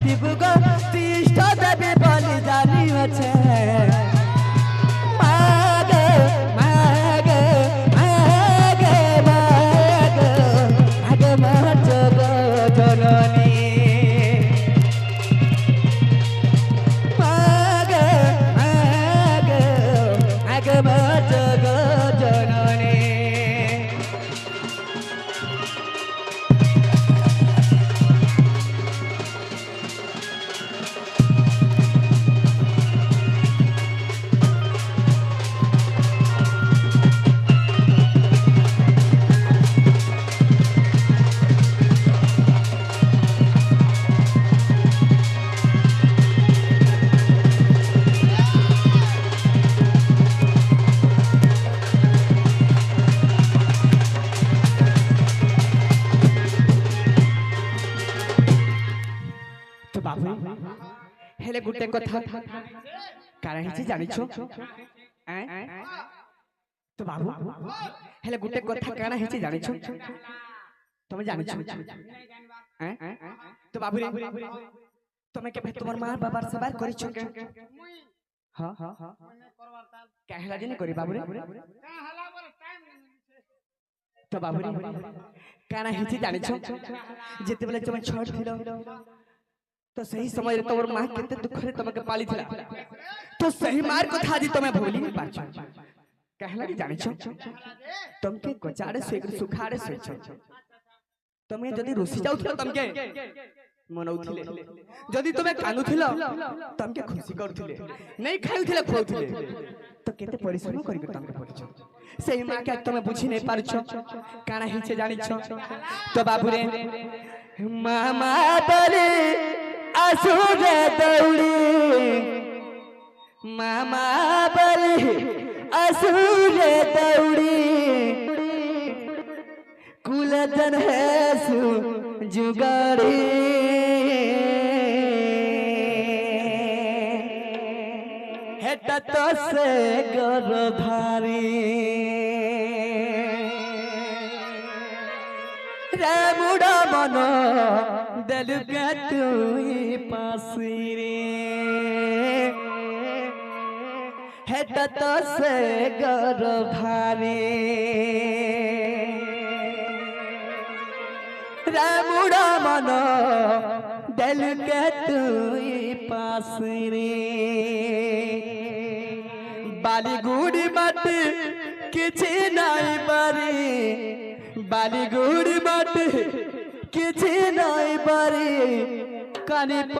দিবু গো তিষ্ঠ দেবী বলি জানি আছে মাগে মাগে মাগে মাগে মাগে মোর জগ জননী মাগে মাগে মাগে মোর জগ জননী हेले गुटे कथा कारा हिची जानिछो तो बाबू हेले गुटे कथा कारा हिची जानिछो तुम जानिछो तो बाबू रे तुमे के तुम्हार मां बाबार सवार करिछो हां कहला जे नहीं करी बाबू रे तो बाबू रे कारा हिची जानिछो जेते बेले तुम छोट थिलो तो सही समय रे तोर मां केते दुख रे तमके पाली थिला तो सही मार को था जी तमे भूली नहीं पाछो कहला कि जानि छ तमके कोचाड़े से सुखाड़े से छ तमे जदी रुसी जाउथिलो तमके मनौथिले जदी तमे कानुथिलो तमके खुशी करथिले नहीं खाउथिले खोउथिले तो केते परिश्रम करि के तमके पड़छ सही मां के तमे बुझी नहीं पारछ काना हिचे जानि छ तो बाबू रे मामा बले असुरे दौड़ी मामा बले असुरे दौड़ी कुलजन है सु जुगाड़ी हेटा तो से गरधारी रे मुड़ा मनो दिल के तू ही पासी रे है तो से गरभारी रे मुड़ा मनो दिल के तू ही पासी रे बाली गुड़ी मत किछि नहीं बारी बाली गुड़ी मत किछि नहीं बारी कानी